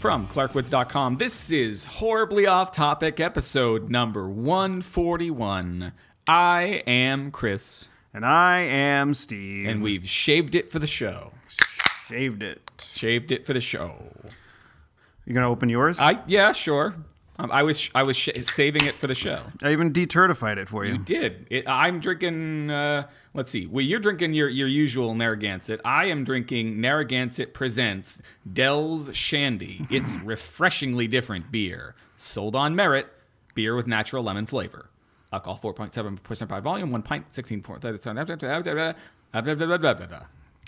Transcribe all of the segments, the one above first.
From clarkwoods.com, this is Horribly Off Topic, episode number 141. I am Chris. And I am Steve. And we've shaved it for the show. Shaved it. Shaved it for the show. You gonna open yours? Yeah, sure. I was saving it for the show. I even deturtified it for you. You did. I'm drinking, let's see. Well, you're drinking your usual Narragansett. I am drinking Narragansett Presents Dell's Shandy. It's refreshingly different beer. Sold on merit. Beer with natural lemon flavor. Alcohol 4.7% by volume. 1 pint, 16.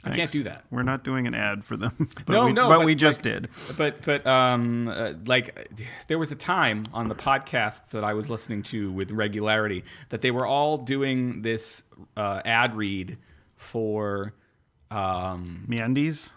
I can't do that. We're not doing an ad for them. But we just did. But there was a time on the podcasts that I was listening to with regularity that they were all doing this ad read for MeUndies?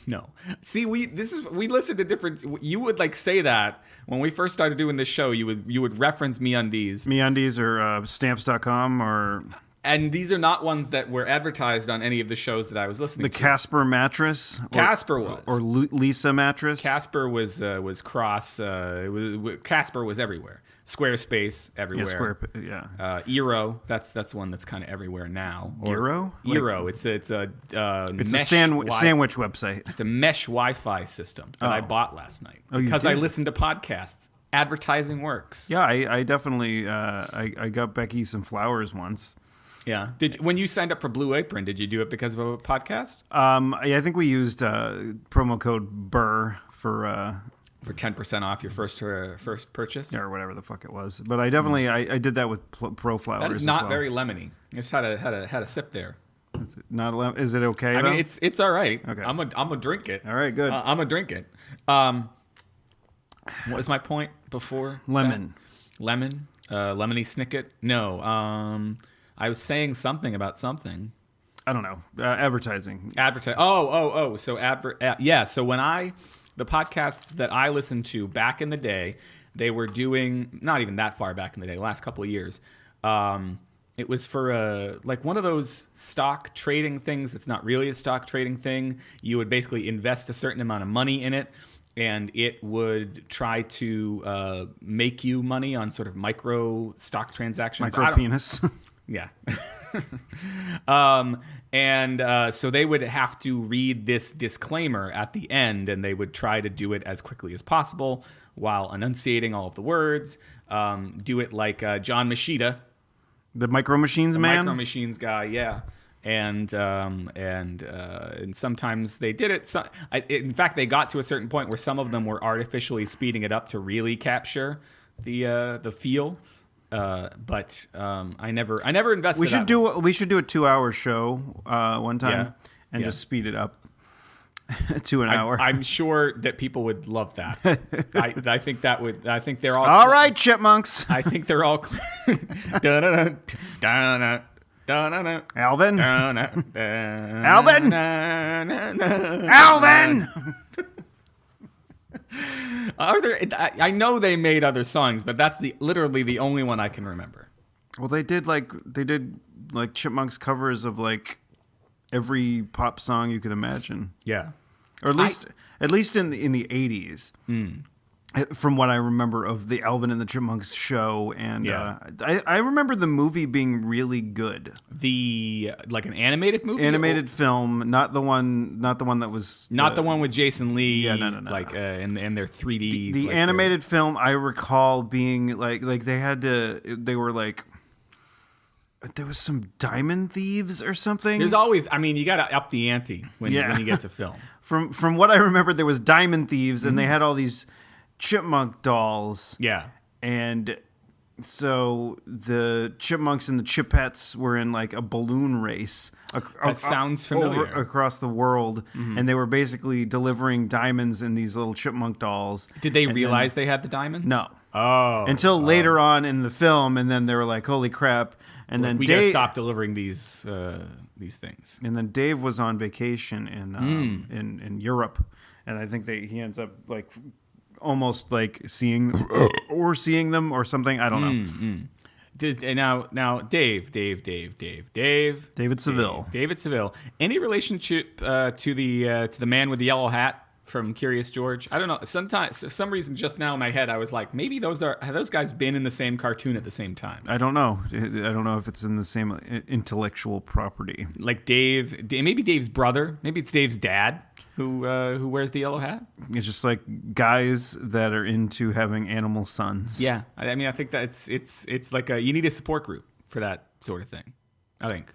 No. See, we listened to different. You would say that when we first started doing this show. You would reference MeUndies. MeUndies or Stamps.com or. And these are not ones that were advertised on any of the shows that I was listening to. The Casper mattress? Casper was. Or Lisa mattress? Casper was cross. Casper was everywhere. Squarespace everywhere. Yeah. Eero, that's one that's kind of everywhere now. Eero? Eero. It's a mesh sandwich website. It's a mesh Wi-Fi system that I bought last night because I listened to podcasts. Advertising works. Yeah, I definitely I got Becky some flowers once. Yeah. When you signed up for Blue Apron, did you do it because of a podcast? I think we used promo code BURR for 10% off your first purchase, or whatever the fuck it was. But I definitely I did that with Pro Flowers. That is not very lemony. I just had a sip there. Is it not? Is it okay? I mean, it's all right. Okay. I'm gonna drink it. All right, good. I'm gonna drink it. What was my point before? Lemon. Lemon. Lemony Snicket. No. I was saying something about something. I don't know. Advertising. Oh. So yeah. So when the podcasts that I listened to back in the day, they were doing, not even that far back in the day, last couple of years. It was for one of those stock trading things. It's not really a stock trading thing. You would basically invest a certain amount of money in it, and it would try to make you money on sort of micro stock transactions. Micro penis. Yeah. So they would have to read this disclaimer at the end, and they would try to do it as quickly as possible while enunciating all of the words. Do it like John Machida. The Micro Machines man? Micro Machines guy, yeah. And sometimes they did it. In fact, they got to a certain point where some of them were artificially speeding it up to really capture the feel. But I never invested. We should do a 2-hour show one time and just speed it up to an hour. I'm sure that people would love that. I think that would. I think they're all. All right, chipmunks. I think they're all. Alvin. Alvin. Alvin. I know they made other songs, but that's literally the only one I can remember. Well, they did Chipmunks covers of every pop song you could imagine. Yeah, or at least in the 80s. From what I remember of the Alvin and the Chipmunks show, and I remember the movie being really good. An animated movie, film, not the one that was the one with Jason Lee. Yeah, no. And their 3D. The animated film I recall being there was some diamond thieves or something. There's always, you got to up the ante when you get to film. From what I remember, there was diamond thieves, and they had all these chipmunk dolls. Yeah. And so the chipmunks and the chipettes were in a balloon race. That sounds familiar. Across the world. Mm-hmm. And they were basically delivering diamonds in these little chipmunk dolls. Did they realize they had the diamond? No. Oh. Until later on in the film, and then they were like, holy crap. And then we gotta stop delivering these things. And then Dave was on vacation in Europe. And I think he ends up almost seeing them or something. I don't know. Now, David Seville. David Seville. Any relationship to the man with the yellow hat from Curious George? I don't know. Sometimes, for some reason, just now in my head, I was like, maybe have those guys been in the same cartoon at the same time? I don't know. I don't know if it's in the same intellectual property. Like maybe Dave's brother, maybe it's Dave's dad who wears the yellow hat. It's just like guys that are into having animal sons. Yeah, I mean, I think that it's like you need a support group for that sort of thing. I think.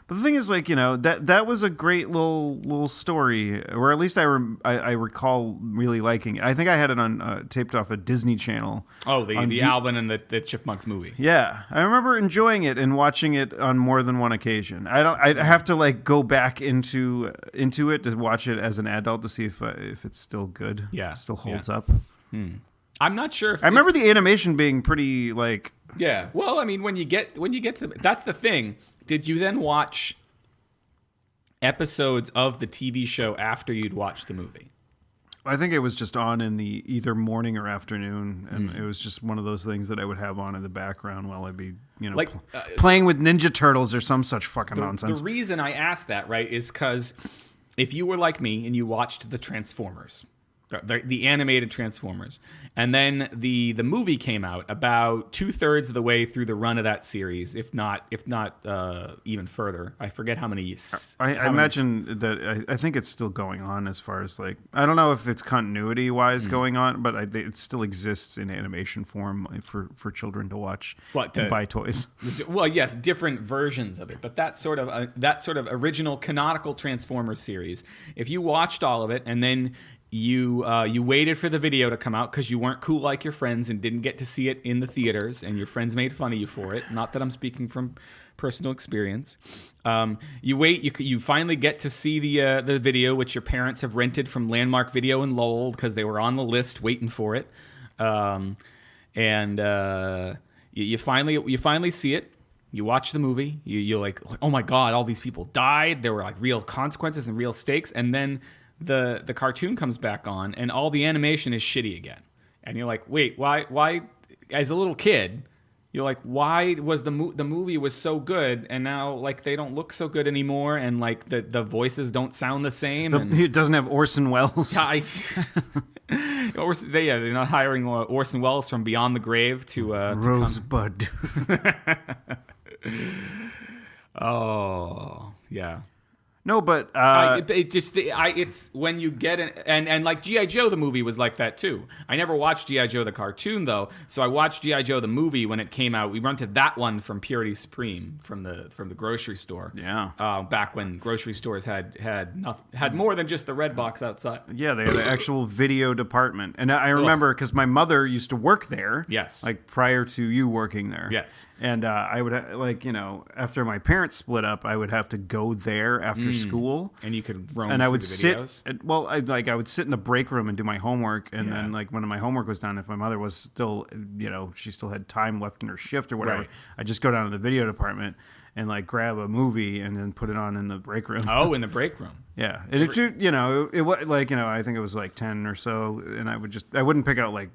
But the thing is, like, that was a great little story, or at least I recall really liking it. I think I had it on taped off a Disney Channel. Oh, the Alvin and the Chipmunks movie. Yeah, I remember enjoying it and watching it on more than one occasion. I'd have to like go back into it to watch it as an adult to see if it's still good. Yeah, still holds up. I'm not sure. I remember the animation being pretty like. Yeah, well, I mean, when you get to that's the thing. Did you then watch episodes of the TV show after you'd watched the movie? I think it was just on in the either morning or afternoon, and it was just one of those things that I would have on in the background while I'd be, playing with Ninja Turtles or some such fucking nonsense. The reason I asked that, right, is because if you were like me and you watched the Transformers, the animated Transformers, and then the movie came out about 2/3 of the way through the run of that series, if not even further. I forget how many. I imagine that I think it's still going on as far as like, I don't know if it's continuity wise going on, but it still exists in animation form for children to watch and buy toys. Well, yes, different versions of it, but that sort of original canonical Transformers series. If you watched all of it and then you waited for the video to come out because you weren't cool like your friends and didn't get to see it in the theaters, and your friends made fun of you for it. Not that I'm speaking from personal experience. You finally get to see the video, which your parents have rented from Landmark Video in Lowell because they were on the list waiting for it, you finally see it. You watch the movie. You're like, oh my god, all these people died. There were like real consequences and real stakes, and then the cartoon comes back on and all the animation is shitty again. And you're like, wait, why as a little kid, you're like, why was the movie was so good and now like they don't look so good anymore, and like the voices don't sound the same. It doesn't have Orson Welles. They're not hiring Orson Welles from Beyond the Grave to Rosebud. Oh, yeah. No, but it's when you get it, and like G.I. Joe the movie was like that too. I never watched G.I. Joe the cartoon though, so I watched G.I. Joe the movie when it came out. We rented that one from Purity Supreme from the grocery store. Yeah, back when grocery stores had more than just the red box outside. Yeah, they had an actual video department, and I remember because my mother used to work there. Yes, like prior to you working there. Yes, and I would after my parents split up, I would have to go there after school, and you could roam and I would the sit videos. I would sit in the break room and do my homework, and then like when my homework was done, if my mother was still she still had time left in her shift or whatever, I'd just go down to the video department and like grab a movie and then put it on in the break room. Oh, in the break room. Yeah, and it was like I think it was like 10 or so, and I wouldn't pick out like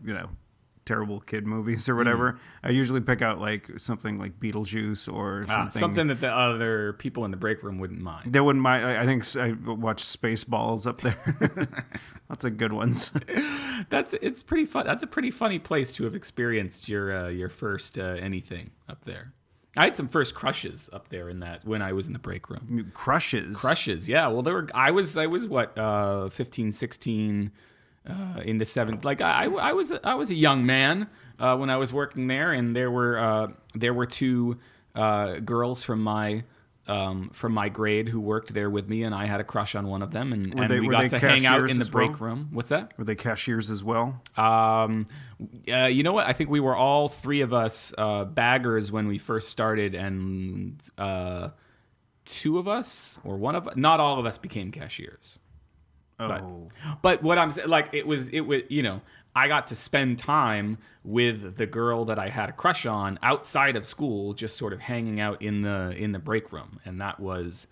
terrible kid movies or whatever. I usually pick out like something like Beetlejuice or something that the other people in the break room wouldn't mind. They wouldn't mind. I think I watched Spaceballs up there. Lots of good ones. It's pretty fun. That's a pretty funny place to have experienced your first anything up there. I had some first crushes up there when I was in the break room. Crushes, yeah. Well, I was what 15, 16. Into 7th, like I was a young man when I was working there, and there were two girls from my grade who worked there with me, and I had a crush on one of them, and we got to hang out in the break room. What's that? Were they cashiers as well? You know what? I think we were all three of us baggers when we first started, and two of us or one of not all of us became cashiers. Oh, but what I'm saying, like it was, I got to spend time with the girl that I had a crush on outside of school, just sort of hanging out in the break room, and that was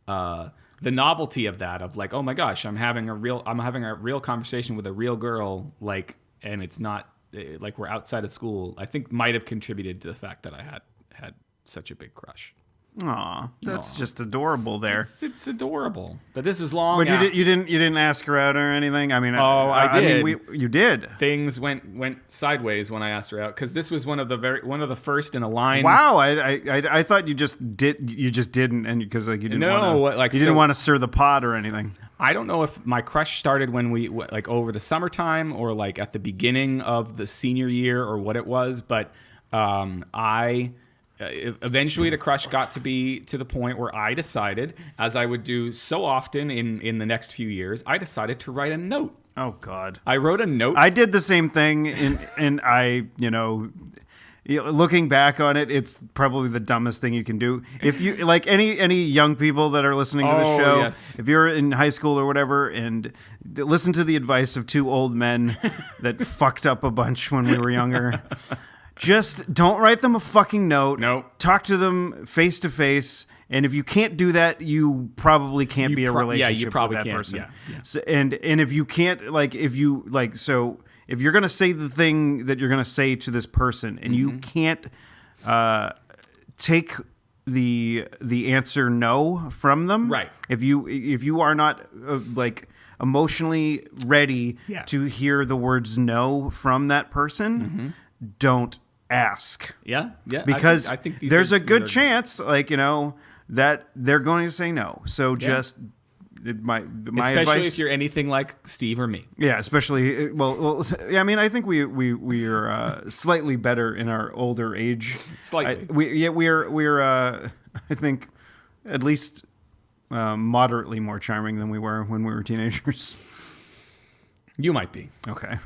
the novelty of that. Of like, oh my gosh, I'm having a real conversation with a real girl, like, and it's not like we're outside of school. I think might have contributed to the fact that I had such a big crush. Aw, that's just adorable there. It's adorable. But this is long. But you didn't ask her out or anything. I mean, I did. I mean, you did. Things went sideways when I asked her out because this was one of the first in a line. Wow, I thought you just did. You just didn't, and because like you didn't didn't want to stir the pot or anything. I don't know if my crush started when we like over the summertime or like at the beginning of the senior year or what it was, but eventually the crush got to be to the point where I decided, as I would do so often in the next few years, I decided to write a note. Oh God! I wrote a note. I did the same thing, and I, looking back on it, it's probably the dumbest thing you can do. If you like any young people that are listening to the show, yes. If you're in high school or whatever, and listen to the advice of two old men that fucked up a bunch when we were younger. Just don't write them a fucking note. Nope. Talk to them face to face. And if you can't do that, you probably can't be a relationship with that person. Yeah. So, and if you can't, so if you're going to say the thing that you're going to say to this person and you can't take the answer no from them. Right. If you are not emotionally ready to hear the words no from that person, don't ask. Yeah. Because I think there's a good chance, that they're going to say no. So just my especially advice, if you're anything like Steve or me. Yeah, especially I mean, I think we are slightly better in our older age. Slightly. We're I think at least moderately more charming than we were when we were teenagers. You might be. Okay.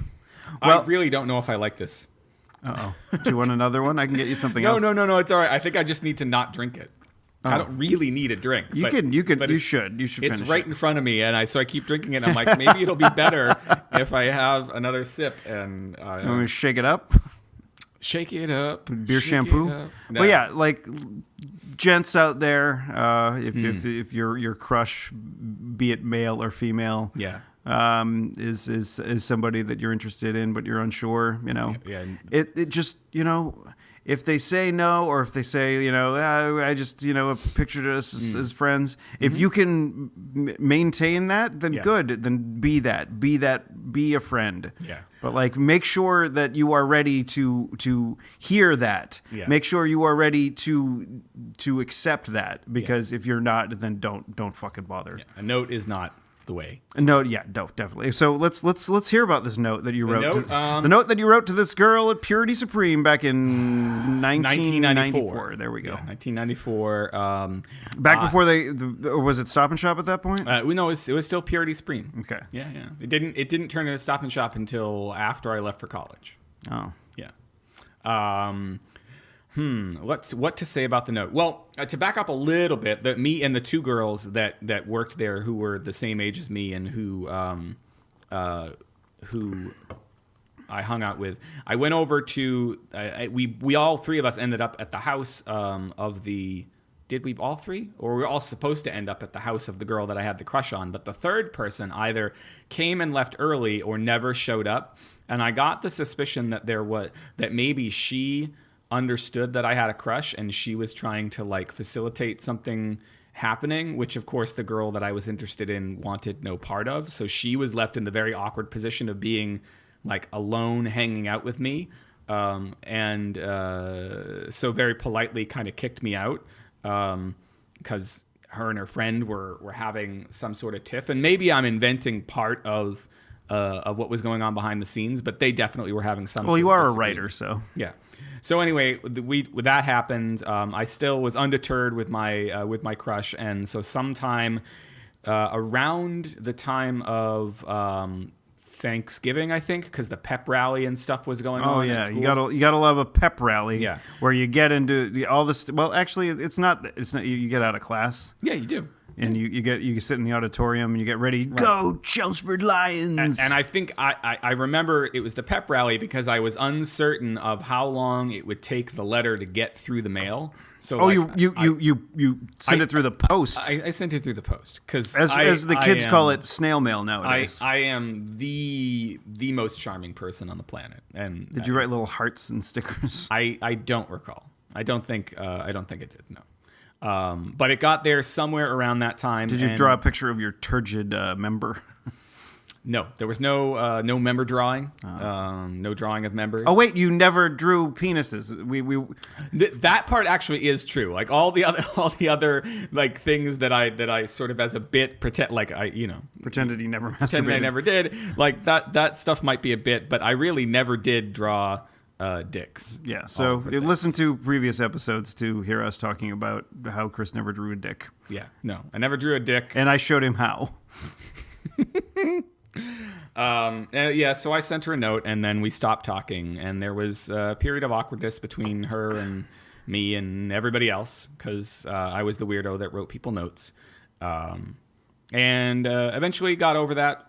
Well, I really don't know if I like this. Uh-oh. Do you want another one? I can get you something else. No, it's all right. I think I just need to not drink it. I don't really need a drink. You should. You should. It's finish right in front of me, and so I keep drinking it. And I'm like, maybe it'll be better if I have another sip. And I'm gonna shake it up. Shake it up. Beer shampoo. No. But yeah, like gents out there, if your crush, be it male or female, is somebody that you're interested in but you're unsure, it just if they say no, or if they say I just pictured us as friends, if you can maintain that, then good, then be a friend. But make sure that you are ready to hear that. Make sure you are ready to accept that, because if you're not, then don't fucking bother. A note is not the way. No, definitely. So let's hear about this note that you wrote. The note that you wrote to this girl at Purity Supreme back in 1994. There we go. 1994. Back before was it Stop and Shop at that point? No, it was still Purity Supreme. Okay. Yeah. It didn't turn into Stop and Shop until after I left for college. Oh. Yeah. What to say about the note? Well, to back up a little bit, me and the two girls that worked there, who were the same age as me and who I hung out with, I went over to we all three of us ended up at the house of the. Did we all three? Or we were all supposed to end up at the house of the girl that I had the crush on, but the third person either came and left early or never showed up, and I got the suspicion that maybe she understood that I had a crush and she was trying to facilitate something happening, which of course the girl that I was interested in wanted no part of. So she was left in the very awkward position of being alone hanging out with me, and so very politely kind of kicked me out because her and her friend were having some sort of tiff, and maybe I'm inventing part of what was going on behind the scenes, but they definitely were having some. Well, you are a writer, so yeah. So anyway, that happened. I still was undeterred with my crush, and so sometime around the time of Thanksgiving, I think, because the pep rally and stuff was going on. Oh yeah, you gotta love a pep rally. Yeah, where you get into all this. Well, actually, it's not. You get out of class. Yeah, you do. And you sit in the auditorium and you get ready. Right. Go Chelmsford Lions! And I think I remember it was the pep rally because I was uncertain of how long it would take the letter to get through the mail. So you sent it through the post. I sent it through the post because as the kids call it, snail mail nowadays. I am the most charming person on the planet. And did you write little hearts and stickers? I don't recall. I don't think I did. No. But it got there somewhere around that time. Did you draw a picture of your turgid member? No, there was no member drawing. No drawing of members. Oh wait, you never drew penises. That part actually is true. Like all the other like things that I sort of as a bit pretended you never masturbated. Pretended I never did. Like that stuff might be a bit, but I really never did draw dicks. Yeah. So listen to previous episodes to hear us talking about how Chris never drew a dick. Yeah. No, I never drew a dick, and I showed him how. So I sent her a note, and then we stopped talking, and there was a period of awkwardness between her and me and everybody else, because I was the weirdo that wrote people notes, and eventually got over that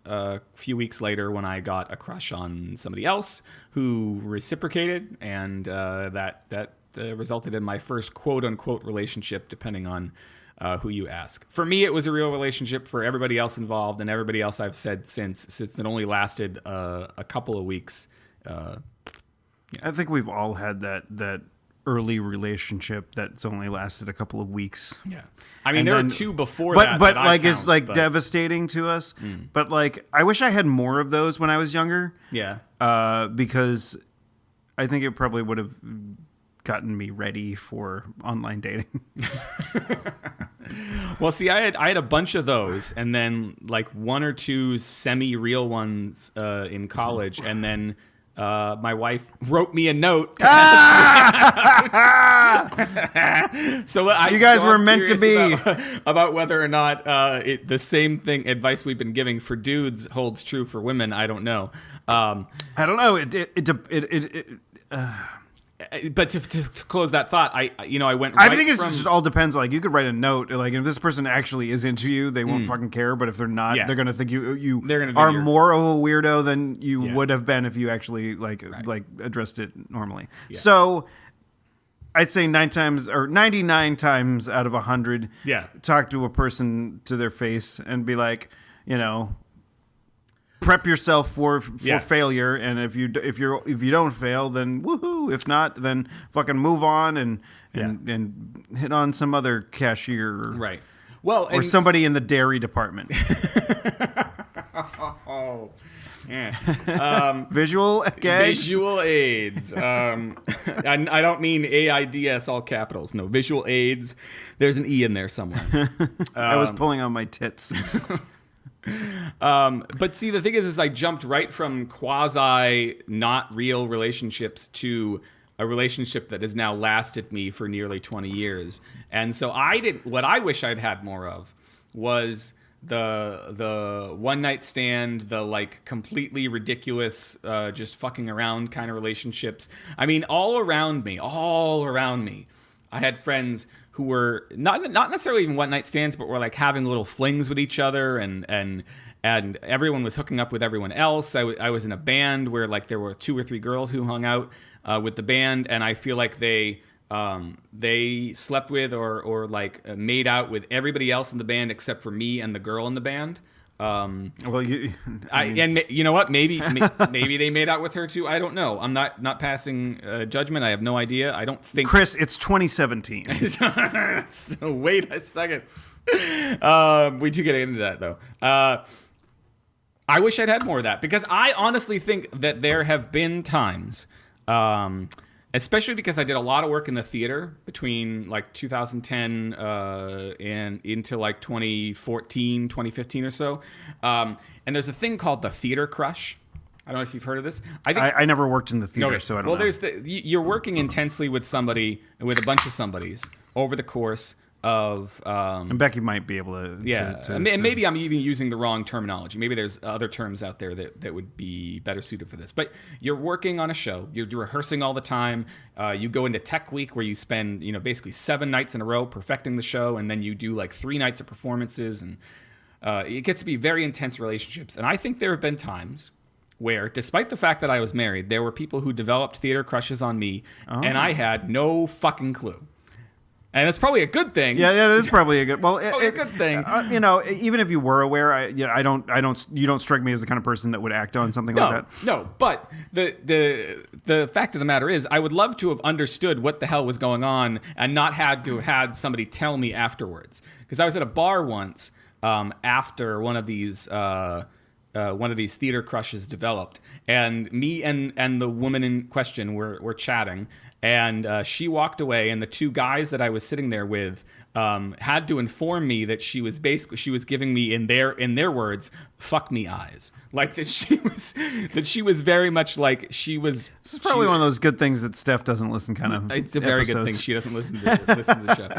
a few weeks later when I got a crush on somebody else who reciprocated, and that resulted in my first quote-unquote relationship, depending on who you ask. For me, it was a real relationship. For everybody else involved and everybody else I've said since it only lasted a couple of weeks. I think we've all had that early relationship that's only lasted a couple of weeks. Yeah, I mean, there were two before that. But like it's like devastating to us. But like, I wish I had more of those when I was younger. Yeah, because I think it probably would have gotten me ready for online dating. Well, see, I had a bunch of those, and then like one or two semi-real ones in college, and then my wife wrote me a note to ask so you guys were meant to be about whether or not the same thing advice we've been giving for dudes holds true for women. I don't know. I don't know. But to close that thought, I went. I think it just all depends. Like, you could write a note. Like, if this person actually is into you, they won't fucking care. But if they're not, they're gonna think you are more of a weirdo than you would have been if you actually like addressed it normally. Yeah. So I'd say 99 times out of 100, talk to a person to their face and be like, prep yourself for failure, and if you don't fail, then woohoo. If not, then fucking move on and hit on some other cashier, right? Well, or somebody in the dairy department. Oh, yeah. Visual gags? Visual aids. I don't mean AIDS, all capitals. No, visual aids. There's an E in there somewhere. I was pulling on my tits. But see, the thing is I jumped right from quasi not real relationships to a relationship that has now lasted me for nearly 20 years. And so what I wish I'd had more of was the one night stand, the like completely ridiculous, just fucking around kind of relationships. I mean, all around me, I had friends who were not necessarily even one night stands, but were like having little flings with each other, and everyone was hooking up with everyone else. I was in a band where like there were 2 or 3 girls who hung out with the band, and I feel like they slept with or like made out with everybody else in the band except for me and the girl in the band. Well, and you know what? Maybe they made out with her too. I don't know. I'm not passing judgment. I have no idea. I don't think. Chris, it's 2017. So wait a second. We do get into that though. I wish I'd had more of that, because I honestly think that there have been times, especially because I did a lot of work in the theater between like 2010 and into like 2014, 2015 or so. And there's a thing called the theater crush. I don't know if you've heard of this. I never worked in the theater, so I don't know. You're working intensely with somebody, with a bunch of somebodies over the course of... and Becky might be able to... Yeah, and maybe I'm even using the wrong terminology. Maybe there's other terms out there that would be better suited for this. But you're working on a show. You're rehearsing all the time. You go into Tech Week where you spend basically 7 nights in a row perfecting the show, and then you do like 3 nights of performances, and it gets to be very intense relationships. And I think there have been times where, despite the fact that I was married, there were people who developed theater crushes on me, and I had no fucking clue. And it's probably a good thing. Yeah, it is probably a good. Well, it's probably a good thing. You know, even if you were aware, you don't strike me as the kind of person that would act on something like that. No, but the fact of the matter is, I would love to have understood what the hell was going on and not had to have had somebody tell me afterwards. Because I was at a bar once after one of these theater crushes developed, and me and the woman in question were chatting, and she walked away, and the two guys that I was sitting there with had to inform me that she was giving me, in their words, "fuck me eyes," like that she was very much like she was. This is probably one of those good things that Steph doesn't listen. Kind of, it's a very good thing she doesn't listen to the show.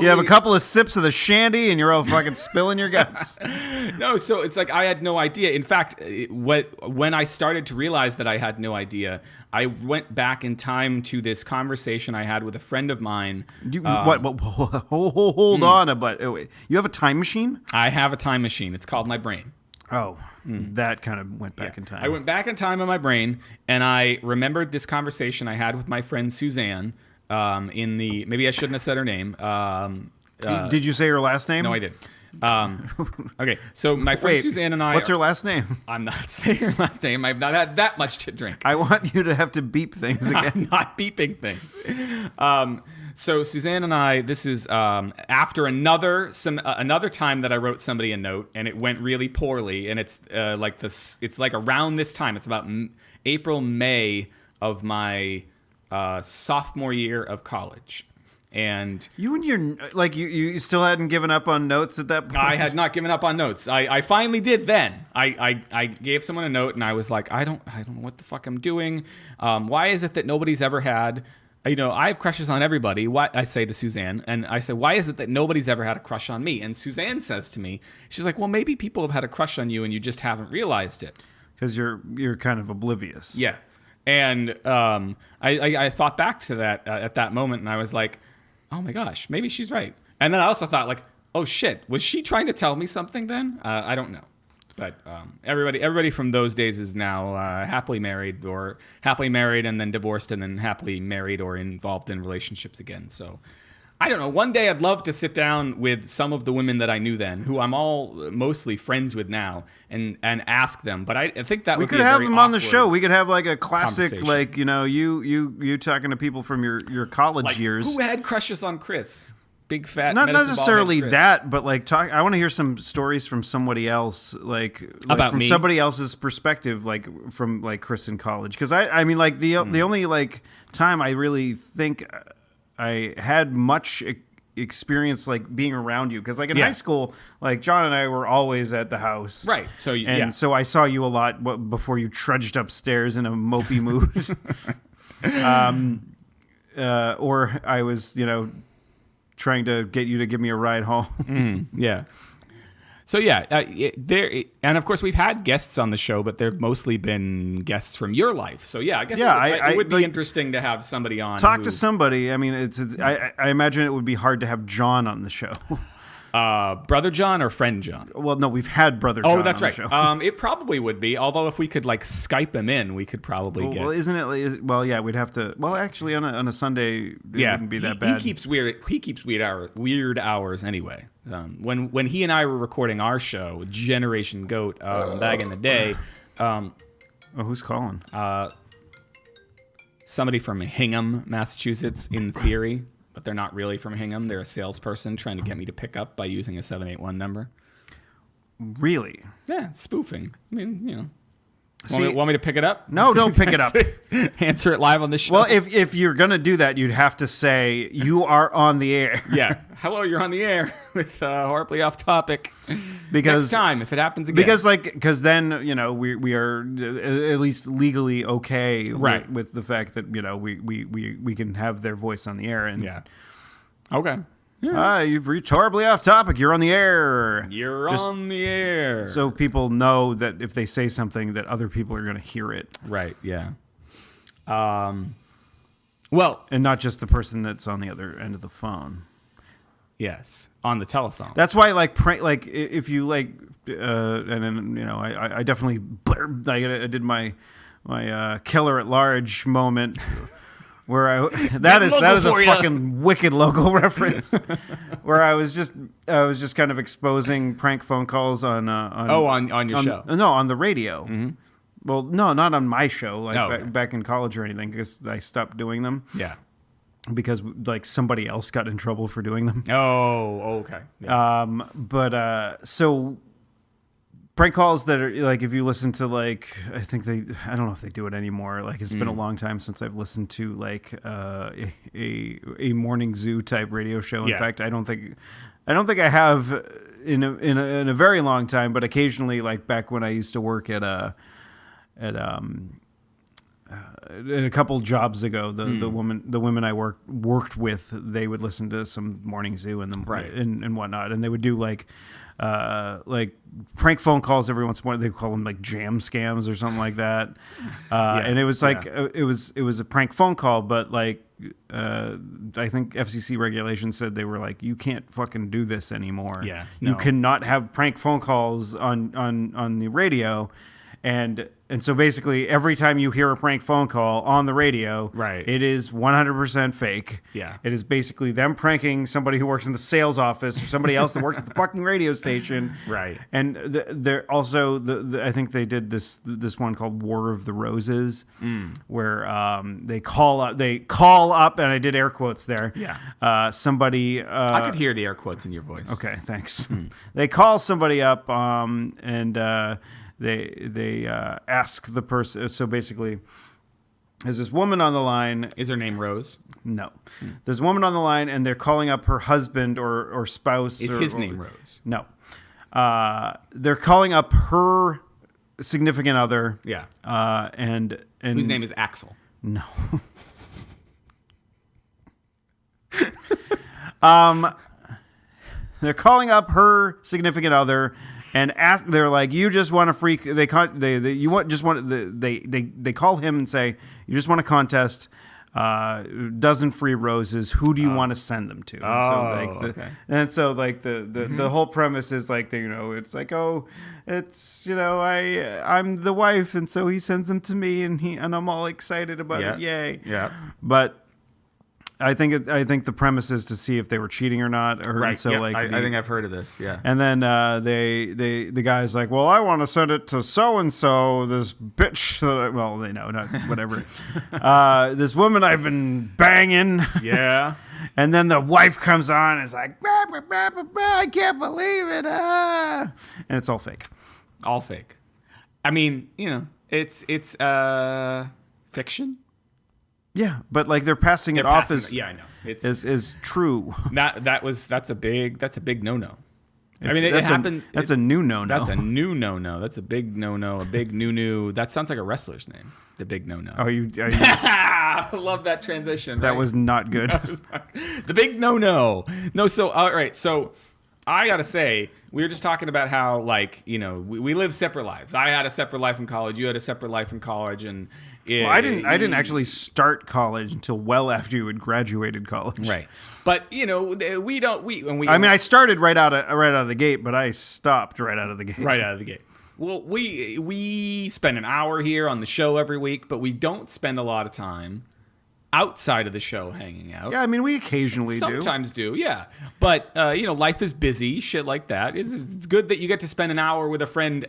You have a couple of sips of the shandy and you're all fucking spilling your guts. No, so it's like I had no idea. In fact, when I started to realize that I had no idea, I went back in time to this conversation I had with a friend of mine. Hold on, but you have a time machine? I have a time machine. It's called my brain. Oh, that kind of went back in time. I went back in time in my brain, and I remembered this conversation I had with my friend Suzanne. Maybe I shouldn't have said her name. Did you say her last name? No, I did. Okay, so my friend Suzanne and I. What's her last name? I'm not saying her last name. I've not had that much to drink. I want you to have to beep things again. I'm not beeping things. So Suzanne and I, this is after another time that I wrote somebody a note, and it went really poorly, and it's like this. It's like around this time. It's about April, May of my sophomore year of college. And you still hadn't given up on notes at that point? I had not given up on notes. I finally did then. I gave someone a note, and I was like, I don't know what the fuck I'm doing. Why is it that nobody's ever had, I have crushes on everybody. Why, I say to Suzanne, and I said, why is it that nobody's ever had a crush on me? And Suzanne says to me, she's like, well, maybe people have had a crush on you and you just haven't realized it. Because you're kind of oblivious. Yeah. And I thought back to that at that moment, and I was like, oh my gosh, maybe she's right. And then I also thought, like, oh shit, was she trying to tell me something then? I don't know. But everybody from those days is now happily married and then divorced and then happily married or involved in relationships again. So I don't know. One day I'd love to sit down with some of the women that I knew then, who I'm all mostly friends with now, and ask them. But I think that we would could be have them on the show. We could have like a classic, like you talking to people from your college years. Who had crushes on Chris? Big fat. Not necessarily that, but like talk. I want to hear some stories from somebody else, like about from me? Somebody else's perspective, like from like Chris in college. Because I mean, like the only like time I really think I had much experience like being around you, because like in high school, like John and I were always at the house, right? So so I saw you a lot before you trudged upstairs in a mopey mood, or I was trying to get you to give me a ride home. Yeah. So and of course we've had guests on the show, but they've mostly been guests from your life. So I guess it would be interesting to have somebody on. Talk to somebody. I mean, I imagine it would be hard to have John on the show. Brother John or friend John? Well, no, we've had Brother John. Oh, that's on right. The show. It probably would be. Although if we could like Skype him in, we could probably get. Well, isn't it? Well, yeah, we'd have to. Well, actually, on a Sunday, it wouldn't be that bad. He keeps weird hours anyway. When he and I were recording our show, Generation Goat, back in the day. Who's calling? Somebody from Hingham, Massachusetts, in theory. But they're not really from Hingham. They're a salesperson trying to get me to pick up by using a 781 number. Really? Yeah, spoofing. I mean, want me to pick it up? No, don't pick it up. Answer it live on the show. Well, if you're going to do that, you'd have to say, you are on the air. Yeah. Hello, you're on the air with Horribly Off Topic. Because next time, if it happens again. Because then, we are at least legally okay with the fact that, we can have their voice on the air. And yeah. Okay. Yeah. You've reached Horribly Off Topic. You're on the air. You're on the air. So people know that if they say something, that other people are going to hear it. Right. Yeah. Well, and not just the person that's on the other end of the phone. Yes, on the telephone. That's why, if you and then I definitely I did my killer at large moment. where that is a for ya. fucking wicked local reference. Where I was just kind of exposing prank phone calls on your show. No, on the radio. Mm-hmm. Well, no, not on my show, like okay. back in college or anything, because I stopped doing them. Yeah. Because like somebody else got in trouble for doing them. Oh, okay. Yeah. So prank calls that are like, if you listen to like, I don't know if they do it anymore. Like it's been a long time since I've listened to like a morning zoo type radio show. In fact, I don't think I have in a very long time, but occasionally, like back when I used to work at a couple jobs ago, the women I worked with, they would listen to some morning zoo and and whatnot, and they would do like prank phone calls every once in a while. They call them like jam scams or something like that. And it was like it was a prank phone call, but like I think FCC regulations said they were like, you can't fucking do this anymore. Yeah, you cannot have prank phone calls on the radio. And so basically every time you hear a prank phone call on the radio, it is 100% fake. Yeah. It is basically them pranking somebody who works in the sales office or somebody else that works at the fucking radio station. Right. And they're also I think they did this one called War of the Roses, where they call up, and I did air quotes there. Yeah. Somebody. I could hear the air quotes in your voice. Okay, thanks. They call somebody up, and they ask the person. So basically, there's this woman on the line. Is her name Rose? No. There's a woman on the line, and they're calling up her husband or spouse. Is his name Rose? No. They're calling up her significant other. Yeah. And whose name is Axel? No. They're calling up her significant other. And they're like, you just want a free. They call him and say, you just want a contest, dozen free roses. Who do you want to send them to? And so the whole premise is like, it's like, I'm the wife, and so he sends them to me, and I'm all excited about it, yay. Yeah. But I think the premise is to see if they were cheating or not. Right. So I think I've heard of this. Yeah. And then the guy's like, well, I want to send it to so and so, this bitch. Well, they know, not whatever. This woman I've been banging. Yeah. And then the wife comes on and is like, bah, bah, bah, bah, bah, I can't believe it. And it's all fake. All fake. I mean, it's fiction. Yeah, but like they're passing it off as I know. Is true. That's a big no-no. I mean, it happened. That's a new no-no. That's a new no-no. That's a big no-no. A big no-no. That sounds like a wrestler's name. The big no-no. Are you I love that transition. That was not good. The big no-no. No, so all right. So I gotta say, we were just talking about how we live separate lives. I had a separate life in college. You had a separate life in college, and I didn't actually start college until well after you had graduated college. Right. But I started right out of the gate, but I stopped right out of the gate. Right out of the gate. Well, we spend an hour here on the show every week, but we don't spend a lot of time outside of the show hanging out. Yeah, I mean, we occasionally Sometimes do, yeah. But life is busy, shit like that. It's good that you get to spend an hour with a friend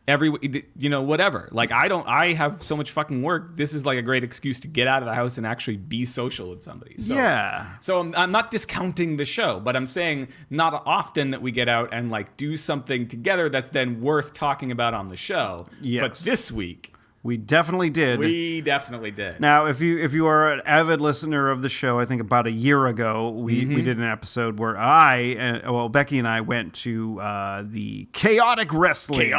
every whatever. Like I have so much fucking work. This is like a great excuse to get out of the house and actually be social with somebody. So, yeah. So I'm not discounting the show, but I'm saying not often that we get out and do something together that's then worth talking about on the show. Yes. But this week we definitely did. Now, if you are an avid listener of the show, I think about a year ago we did an episode where Becky and I went to the Chaotic Wrestling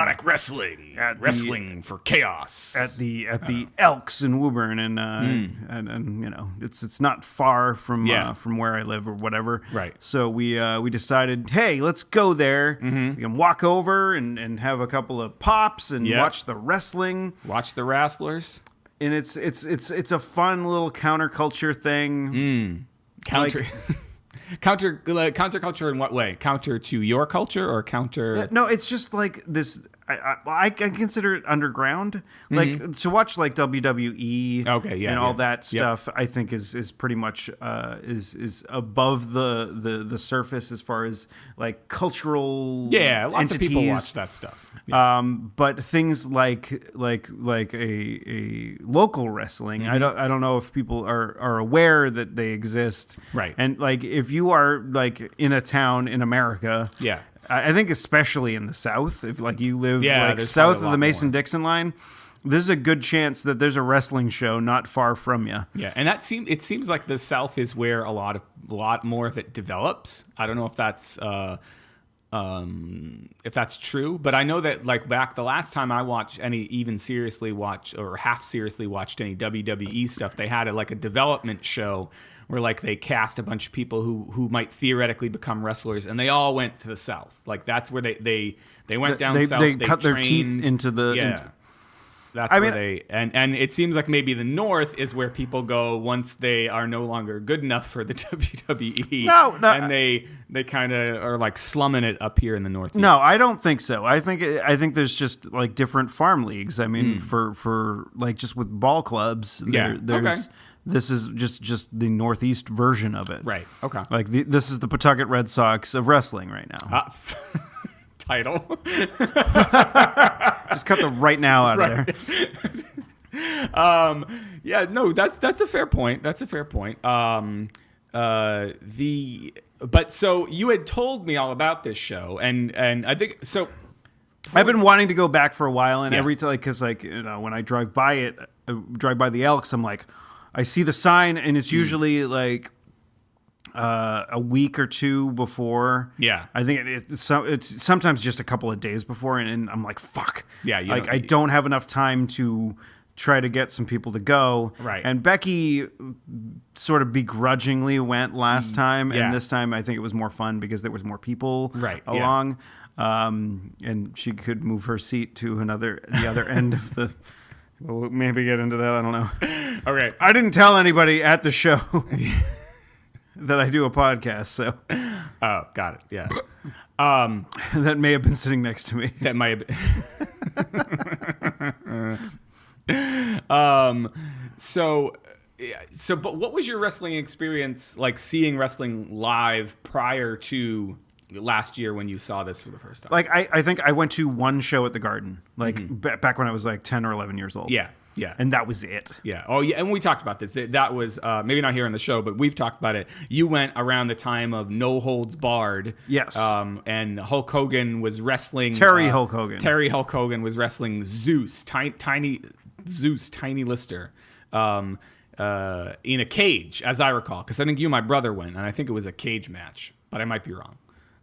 for chaos at the Elks in Woburn, and it's not far from where I live or whatever. Right. So we decided, hey, let's go there. We can walk over and have a couple of pops and watch the wrestling. Watch the wrestlers, and it's a fun little counterculture thing. Counterculture in what way? Counter to your culture or counter? No, it's just like this. I consider it underground. Like to watch like WWE and all that stuff, I think is pretty much is above the surface as far as like cultural lots entities. of people watch that stuff. But things like a local wrestling, I don't know if people are aware that they exist. Right. And like if you are like in a town in America, I think especially in the South, if like you live like south of the Mason-Dixon line, there's a good chance that there's a wrestling show not far from you. Yeah, and it seems like the South is where a lot more of it develops. I don't know if that's true, but I know that like back the last time I watched half seriously watched any WWE stuff, they had a development show where like they cast a bunch of people who might theoretically become wrestlers, and they all went to the South. Like that's where they went down south. They cut their teeth into the That's where they and it seems like maybe the North is where people go once they are no longer good enough for the WWE. No, and they kind of are like slumming it up here in the Northeast. No, I don't think so. I think there's just like different farm leagues. I mean, for like just with ball clubs, there's. This is just the Northeast version of it. Right. Okay. Like this is the Pawtucket Red Sox of wrestling right now. Title. Just cut the right now out of there. No, that's a fair point. That's a fair point. But so you had told me all about this show, and I think so. I've been wanting to go back for a while, and every time, because like when I drive by the Elks, I'm like, I see the sign, and it's usually like a week or two before. Yeah, I think it's sometimes just a couple of days before, and I'm like, fuck. Yeah, I don't have enough time to try to get some people to go. Right. And Becky sort of begrudgingly went last time, and this time I think it was more fun because there was more people along. Yeah. And she could move her seat to the other end of the. We'll maybe get into that. I don't know. Okay. I didn't tell anybody at the show that I do a podcast, so. Oh, got it. Yeah. That may have been sitting next to me. That might have been. But what was your wrestling experience like seeing wrestling live prior to last year when you saw this for the first time? Like, I think I went to one show at the Garden, like back when I was like 10 or 11 years old. Yeah. Yeah. And that was it. Yeah. Oh, yeah. And we talked about this. That was maybe not here on the show, but we've talked about it. You went around the time of No Holds Barred. Yes. And Hulk Hogan was wrestling. Hulk Hogan. Terry Hulk Hogan was wrestling Zeus, Tiny Lister, in a cage, as I recall. Because I think you and my brother went, and I think it was a cage match, but I might be wrong.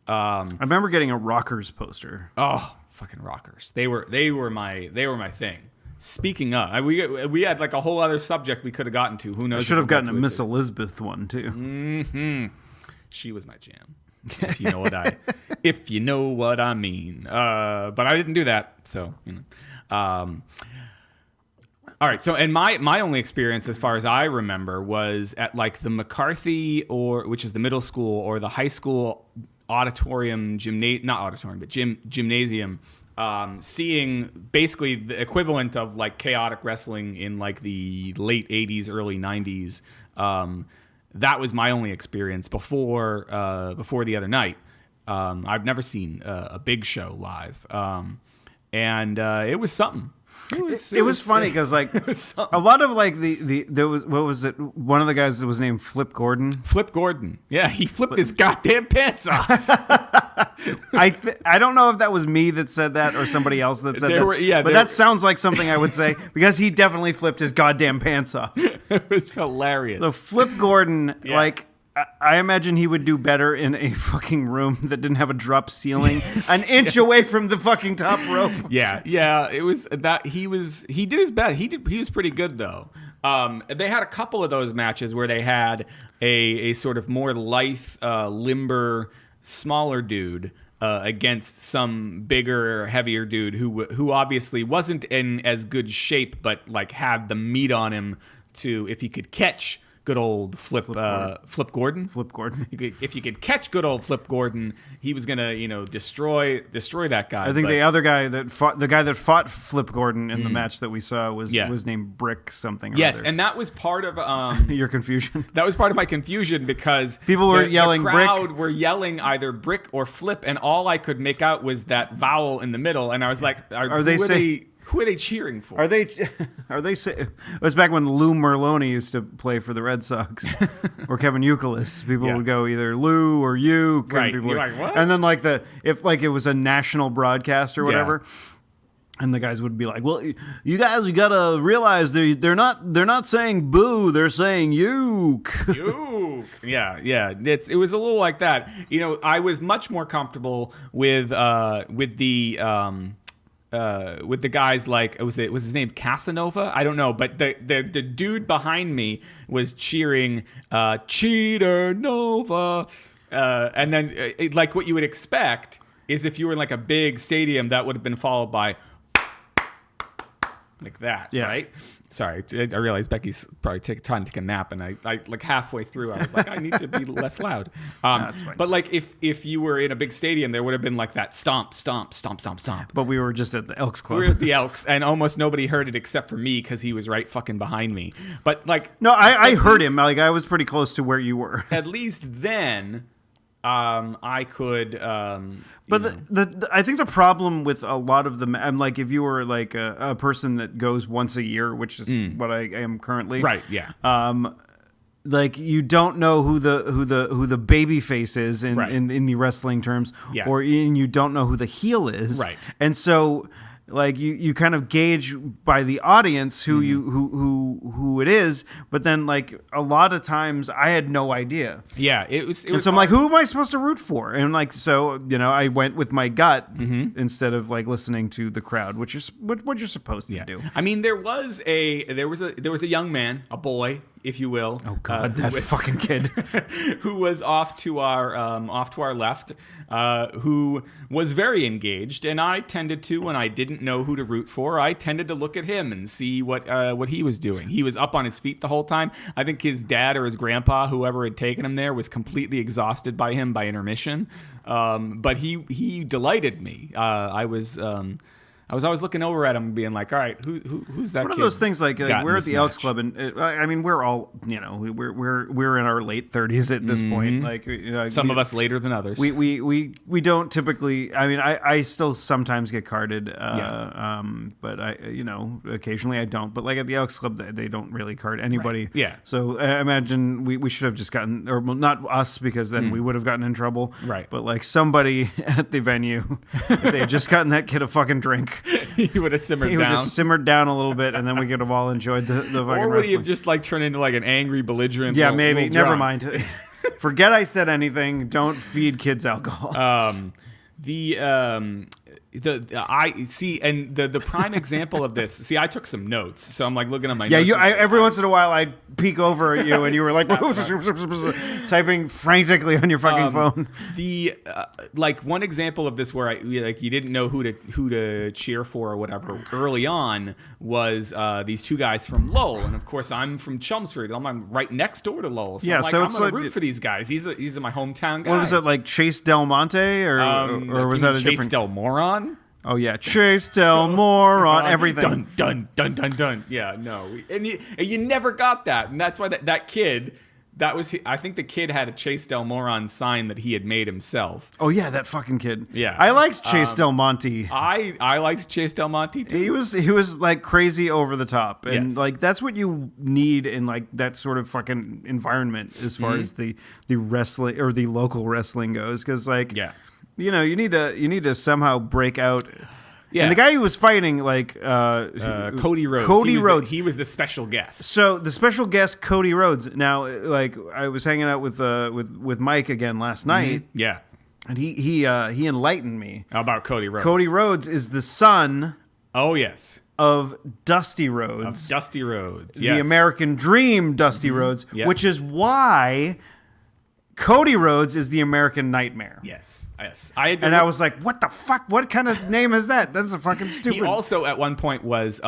I remember getting a Rockers poster. Oh, fucking Rockers! They were my thing. Speaking of, we had like a whole other subject we could have gotten to. Who knows? I should have gotten a Miss Elizabeth one too. Mm-hmm. She was my jam. If you know what I mean. But I didn't do that, so you know. All right. So, and my only experience, as far as I remember, was at like the McCarthy, which is the middle school, or the high school gymnasium. Seeing basically the equivalent of like chaotic wrestling in like the late 80s, early 90s. That was my only experience before the other night. I've never seen a big show live. And it was something. It was funny because like a lot of like there was, what was it? One of the guys that was named Flip Gordon. Flip Gordon. Yeah, he flipped his goddamn pants off. I don't know if that was me that said that or somebody else that said that. But that sounds like something I would say because he definitely flipped his goddamn pants off. It was hilarious. So Flip Gordon, like. I imagine he would do better in a fucking room that didn't have a drop ceiling, an inch away from the fucking top rope. Yeah. It was that he did his best. He was pretty good though. They had a couple of those matches where they had a sort of more lithe, limber, smaller dude against some bigger, heavier dude who obviously wasn't in as good shape, but like had the meat on him to if he could catch good old Flip Gordon. Flip Gordon. If you could catch good old Flip Gordon, he was gonna destroy that guy. I think the other guy that fought Flip Gordon in the match that we saw was named Brick something. Yes, other. and that was part of your confusion. That was part of my confusion because people were yelling. The crowd Brick. were yelling either Brick or Flip, and all I could make out was that vowel in the middle, and I was like, who are they cheering for? Are they? It was back when Lou Merlone used to play for the Red Sox, or Kevin Youkilis. People would go either Lou or you. Right. You're like, what? And then if it was a national broadcast or whatever. And the guys would be like, "Well, you guys, you gotta realize they're not saying boo, they're saying uke." Uke. Yeah. It was a little like that. I was much more comfortable with the guys like was his name Casanova? I don't know, but the dude behind me was cheering Cheater Nova, and then like what you would expect is if you were in like a big stadium, that would have been followed by like that, right? Sorry, I realized Becky's probably trying to take a nap, and I like halfway through, I was like, I need to be less loud. That's fine. But like if you were in a big stadium, there would have been like that stomp, stomp, stomp, stomp, stomp. But we were just at the Elks Club. We were at the Elks, and almost nobody heard it except for me because he was right fucking behind me. But like, no, I heard him. Like I was pretty close to where you were. At least then. I could, but I think the problem with a lot of them, like if you were like a person that goes once a year, which is what I am currently, right? Yeah. Like you don't know who the baby face is in the wrestling terms, or you don't know who the heel is, right? And so. Like you kind of gauge by the audience who who it is, but then like a lot of times I had no idea. Yeah, it was. So I'm like, who am I supposed to root for? And like, so I went with my gut instead of like listening to the crowd, which is what you're supposed to do. I mean, there was a young man, a boy, if you will. Oh God, that fucking kid who was off to our left, who was very engaged, and I tended to, when I didn't know who to root for, I tended to look at him and see what he was doing. He was up on his feet the whole time. I think his dad or his grandpa, whoever had taken him there, was completely exhausted by him by intermission. But he delighted me. I was always looking over at him and being like, all right, who's that kid? One of those things like we're at the Elks Club, and I mean we're all we're in our late 30s at this point. Like some of us later than others. We don't typically. I mean I still sometimes get carded, but I occasionally I don't. But like at the Elks Club, they don't really card anybody. Right. Yeah. So I imagine we should have just gotten, or well, not us because then we would have gotten in trouble. Right. But like somebody at the venue, if they had just gotten that kid a fucking drink. He would have simmered down. He would just simmered down a little bit, and then we could have all enjoyed the fucking wrestling. Or would he have just like turned into like an angry, belligerent? Yeah, maybe. Little Never drunk? mind. Forget I said anything. Don't feed kids alcohol. I see, and the prime example of this. See, I took some notes, so I'm like looking at my notes. Yeah, every once in a while I'd peek over at you, and you were like typing frantically on your fucking phone. The like one example of this where you didn't know who to cheer for or whatever early on was these two guys from Lowell, and of course I'm from Chelmsford. I'm right next door to Lowell, so I'm gonna root for these guys. These are my hometown guys. What was it, like Chase Del Monte or was that a Chase different Del Moron? Oh yeah, Chase Del Moron, everything. Dun dun dun dun. Yeah, no, and you never got that, and that's why that kid. I think the kid had a Chase Del Moron sign that he had made himself. Oh yeah, that fucking kid. Yeah, I liked Chase Del Monte. I liked Chase Del Monte too. He was like crazy over the top, and like that's what you need in like that sort of fucking environment as far as the wrestling or the local wrestling goes, because like you need to somehow break out. Yeah. And the guy who was fighting, like Cody Rhodes. He was the special guest. So the special guest, Cody Rhodes. Now, like I was hanging out with Mike again last night. Yeah. And he enlightened me about Cody Rhodes. Cody Rhodes is the son. Oh yes. Of Dusty Rhodes. Yes. The American Dream, Dusty Rhodes, which is why Cody Rhodes is the American Nightmare. Yes. I was like, what the fuck? What kind of name is that? That's a fucking stupid. He also at one point was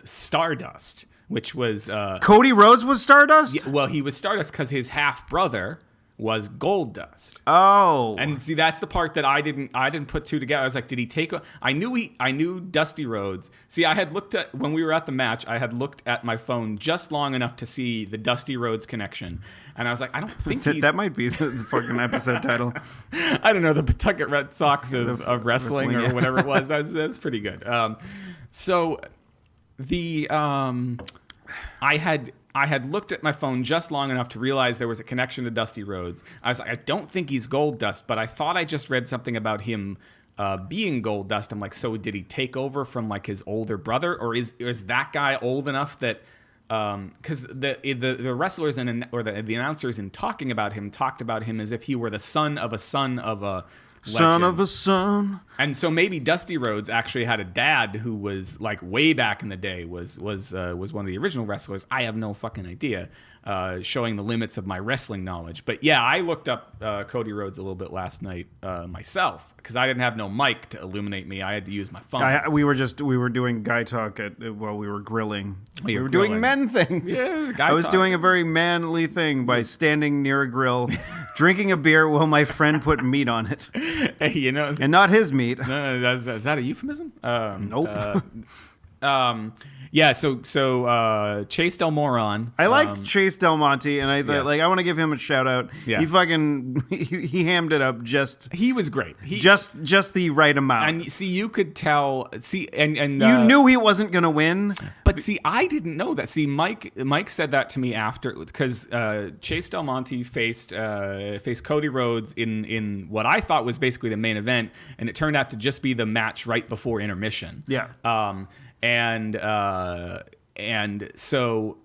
Stardust. which was Cody Rhodes was Stardust? well, he was Stardust because his half brother was Goldust. Oh. And see, that's the part that I didn't put two together. I was like, did he take? I knew Dusty Rhodes. See, I had looked at when we were at the match. I had looked at my phone just long enough to see the Dusty Rhodes connection, and I was like, I don't think that might be the fucking episode title. I don't know, the Pawtucket Red Sox of wrestling or whatever it was. That's pretty good. So the I had looked at my phone just long enough to realize there was a connection to Dusty Rhodes. I was like, I don't think he's Goldust, but I thought I just read something about him being Goldust. I'm like, so did he take over from like his older brother, or is that guy old enough that? Because the wrestlers or the announcers in talking about him talked about him as if he were the son of a legend. Son of a son. And so maybe Dusty Rhodes actually had a dad who was like way back in the day was one of the original wrestlers. I have no fucking idea, showing the limits of my wrestling knowledge. But yeah, I looked up Cody Rhodes a little bit last night myself because I didn't have no mic to illuminate me. I had to use my phone. We were doing guy talk while we were grilling. We were doing men things. Yeah, I was doing a very manly thing by standing near a grill, drinking a beer while my friend put meat on it. Hey, you know, and not his meat. Is that a euphemism? Nope. Yeah. So Chase Del Moron. I liked Chase Del Monte, and I thought, Yeah. I want to give him a shout out. Yeah. He fucking he hammed it up just He was great. just the right amount. And see, you could tell. See, and you knew he wasn't gonna win. But see, I didn't know that. See, Mike said that to me after, because Chase Del Monte faced Cody Rhodes in what I thought was basically the main event, and it turned out to just be the match right before intermission. Yeah. And so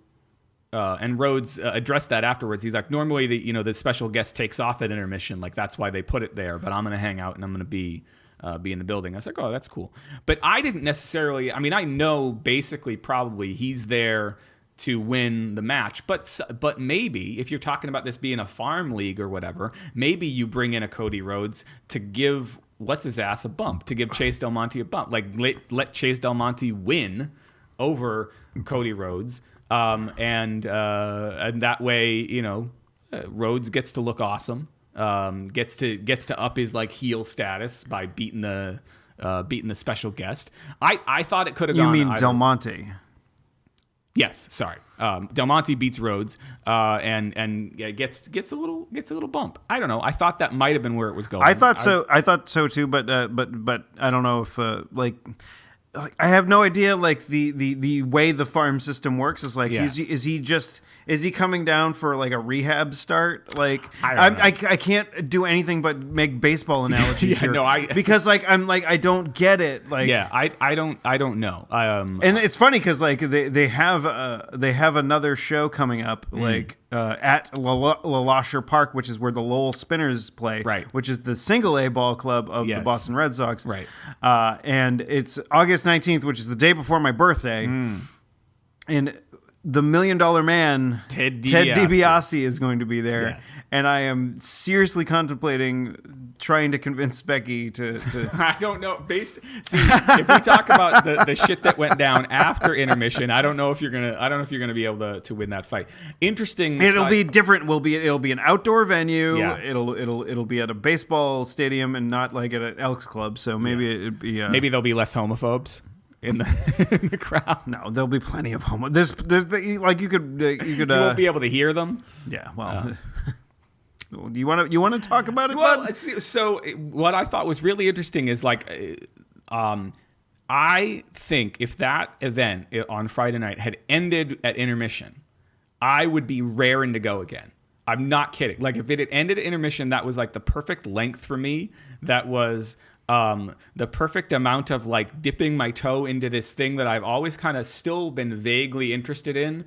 Rhodes addressed that afterwards. He's like, normally the special guest takes off at intermission, like that's why they put it there. But I'm gonna hang out and I'm gonna be in the building. I was like, oh, that's cool. But I didn't necessarily. I mean, I know basically probably he's there to win the match. But maybe if you're talking about this being a farm league or whatever, maybe you bring in a Cody Rhodes to give what's his ass a bump, to give Chase Del Monte a bump. Like let Chase Del Monte win over Cody Rhodes, and that way Rhodes gets to look awesome, gets to up his like heel status by beating the special guest. I thought it could have gone. You mean Del Monte? Yes, sorry. Del Monte beats Rhodes, and gets a little bump. I don't know. I thought that might have been where it was going. I thought so too. But I don't know if I have no idea. Like the way the farm system works is like, is he coming down for like a rehab start? Like I can't do anything but make baseball analogies here. Because like I don't get it. Like I don't know. And it's funny because like they have another show coming up like at LaLasher Park, which is where the Lowell Spinners play, right? Which is the single A ball club of the Boston Red Sox, right? And it's August 19th, which is the day before my birthday, and the $1 Million Man Ted DiBiase is going to be there, and I am seriously contemplating trying to convince Becky to I don't know. See, if we talk about the shit that went down after intermission, I don't know if you're gonna be able to win that fight. Interesting. It'll be different. It'll be an outdoor venue. Yeah. It'll be at a baseball stadium and not like at an Elks Club. So maybe it'd be maybe there'll be less homophobes in the crowd. No, there'll be plenty of homo. There's like you could you won't be able to hear them. Yeah. Well. You want to talk about it? Well, so what I thought was really interesting is like, I think if that event on Friday night had ended at intermission, I would be raring to go again. I'm not kidding. Like if it had ended at intermission, that was like the perfect length for me. That was the perfect amount of like dipping my toe into this thing that I've always kind of still been vaguely interested in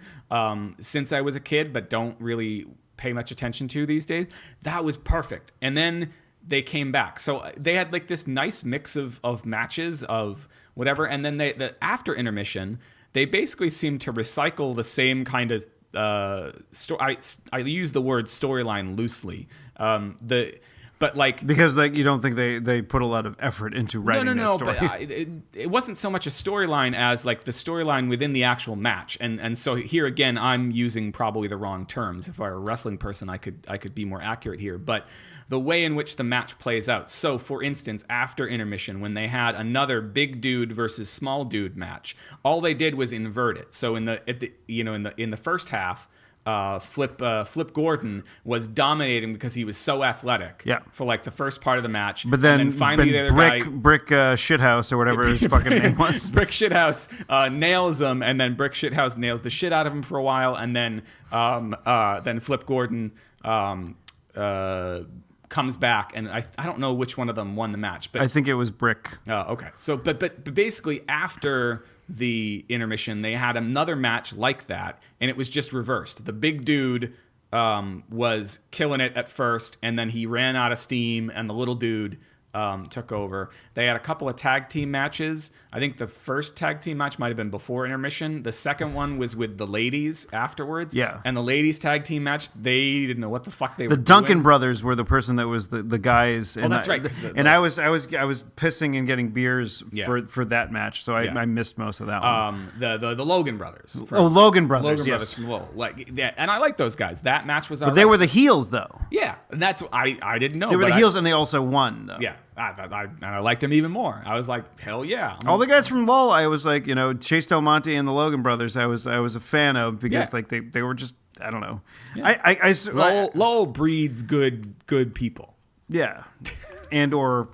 since I was a kid, but don't really pay much attention to these days. That was perfect. And then they came back. So they had like this nice mix of matches of whatever. And then after intermission, they basically seemed to recycle the same kind of I use the word storyline loosely. But But like because like you don't think they put a lot of effort into writing that story. But it wasn't so much a storyline as like the storyline within the actual match. And so here again, I'm using probably the wrong terms. If I were a wrestling person, I could be more accurate here. But the way in which the match plays out. So for instance, after intermission, when they had another big dude versus small dude match, all they did was invert it. So in the first half, Flip Gordon was dominating because he was so athletic for like the first part of the match. But then finally the other guy, Brick Shithouse or whatever his fucking name was. Brick Shithouse nails him, and then Brick Shithouse nails the shit out of him for a while, and then Flip Gordon comes back, and I don't know which one of them won the match, but I think it was Brick. Oh, okay. So, but basically after the intermission, they had another match like that, and it was just reversed. The big dude was killing it at first, and then he ran out of steam, and the little dude took over. They had a couple of tag team matches. I think the first tag team match might have been before intermission. The second one was with the ladies afterwards. Yeah. And the ladies tag team match, they didn't know what the fuck they were doing. The Duncan brothers were the person that was the guys. And that's right. And I was pissing and getting beers for that match, so I missed most of that one. The Logan brothers. Logan brothers. Brothers from Lowell. And I like those guys. That match was. But they were the heels, though. Yeah, and that's I didn't know. They were the heels, and they also won, though. Yeah. I liked him even more. I was like, hell yeah! All the guys from Lowell, I was like, Chase Del Monte and the Logan brothers, I was a fan of because like they were just, I don't know. Yeah. Lowell breeds good people. Yeah, and or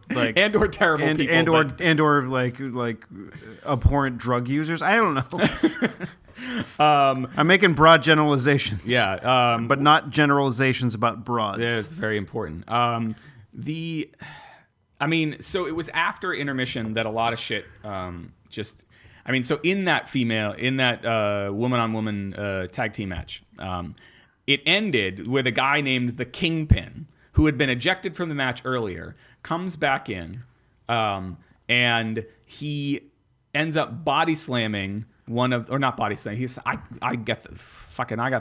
terrible people, and or like abhorrent drug users. I don't know. I'm making broad generalizations. Yeah, but not generalizations about broads. Yeah, it's very important. So it was after intermission that a lot of shit so in that woman-on-woman tag team match, it ended with a guy named the Kingpin, who had been ejected from the match earlier, comes back in, and he ends up body slamming not body slamming. I got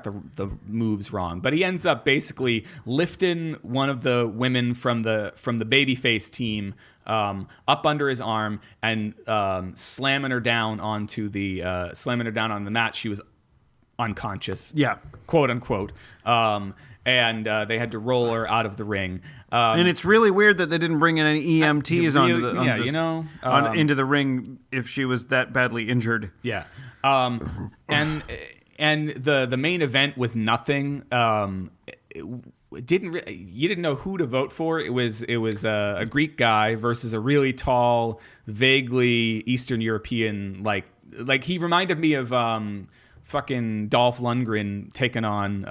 the moves wrong, but he ends up basically lifting one of the women from the babyface team up under his arm and slamming her down on the mat. She was unconscious, quote unquote. And they had to roll her out of the ring. And it's really weird that they didn't bring in any EMTs into the ring if she was that badly injured. Yeah. And the main event was nothing. You didn't know who to vote for. It was a Greek guy versus a really tall, vaguely Eastern European, like he reminded me of fucking Dolph Lundgren taking on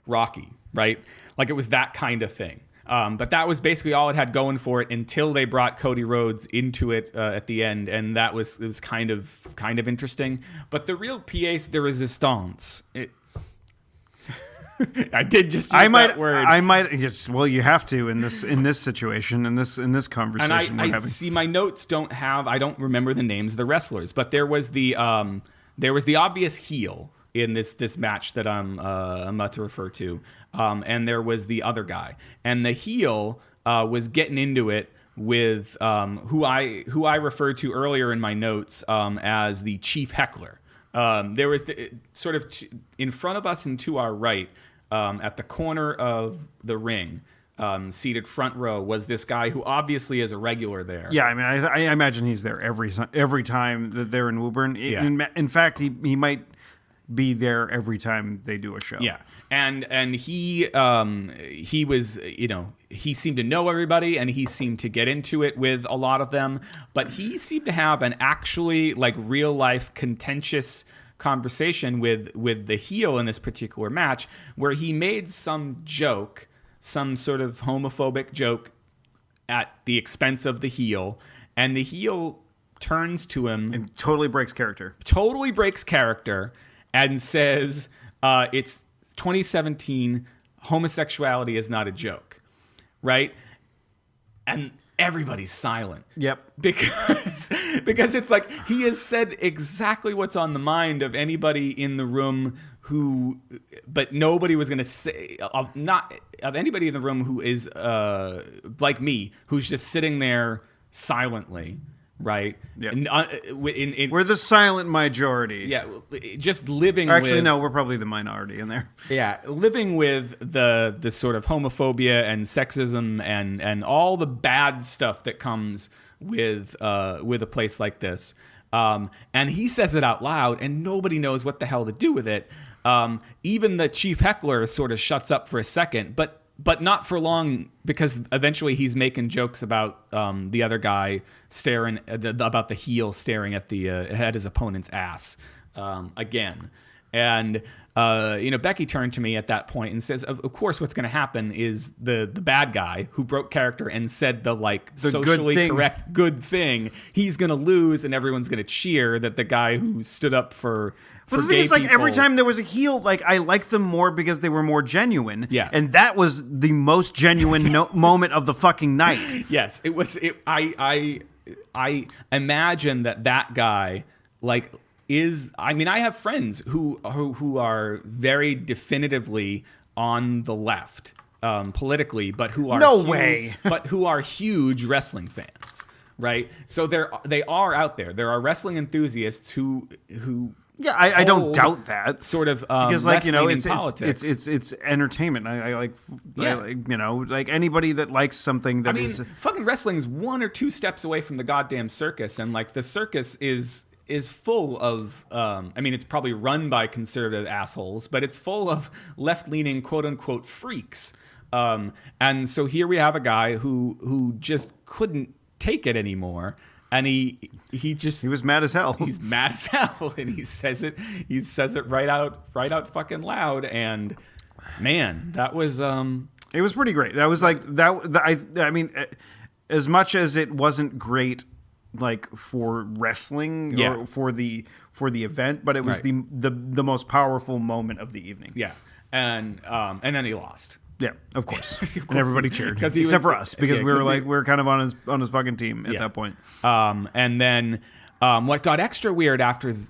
Rocky, right? Like it was that kind of thing. But that was basically all it had going for it until they brought Cody Rhodes into it at the end, and it was kind of interesting. But the real pièce de résistance. I did just use that word. Well, you have to in this situation, in this conversation. And I see my notes I don't remember the names of the wrestlers, but there was the obvious heel in this match that I'm about to refer to, and there was the other guy, and the heel was getting into it with who I referred to earlier in my notes as the chief heckler. There was sort of in front of us and to our right, at the corner of the ring, seated front row, was this guy who obviously is a regular there. Yeah, I mean, I imagine he's there every time that they're in Woburn. Yeah. In fact, he might be there every time they do a show. Yeah, and he was, he seemed to know everybody, and he seemed to get into it with a lot of them, but he seemed to have an actually like real life contentious conversation with the heel in this particular match, where he made some sort of homophobic joke at the expense of the heel, and the heel turns to him and totally breaks character and says, it's 2017, homosexuality is not a joke, right? And everybody's silent. Yep. Because it's like he has said exactly what's on the mind of anybody in the room but nobody was going to say, not of anybody in the room who is like me, who's just sitting there silently, right? Yeah. We're the silent majority. Yeah, just living Actually, with, no, we're probably the minority in there. Yeah, living with the sort of homophobia and sexism and all the bad stuff that comes with a place like this. And he says it out loud, and nobody knows what the hell to do with it. Even the chief heckler sort of shuts up for a second, but not for long, because eventually he's making jokes about the other guy staring about the heel staring at his opponent's ass again. And Becky turned to me at that point and says, "Of course, what's going to happen is the bad guy who broke character and said the socially correct good thing, he's going to lose, and everyone's going to cheer that the guy who stood up for." But the thing is, every time there was a heel, I liked them more because they were more genuine. Yeah. And that was the most genuine moment of the fucking night. Yes, it was. I imagine that guy is. I mean, I have friends who are very definitively on the left politically, but who are but who are huge wrestling fans, right? So they are out there. There are wrestling enthusiasts who. Yeah, I don't doubt that. Sort of because politics. It's entertainment. I like anybody that likes something that is fucking wrestling's 1 or 2 steps away from the goddamn circus, and the circus is full of it's probably run by conservative assholes, but it's full of left-leaning quote unquote freaks. And so here we have a guy who just couldn't take it anymore. And he was mad as hell. He's mad as hell, and he says it right out fucking loud. And man, that was it was pretty great. That was I mean, as much as it wasn't great for wrestling or for the event, but it was the most powerful moment of the evening. Yeah, and then he lost. Yeah, of course. And everybody cheered, except for us, because we were kind of on his fucking team at that point. And then what got extra weird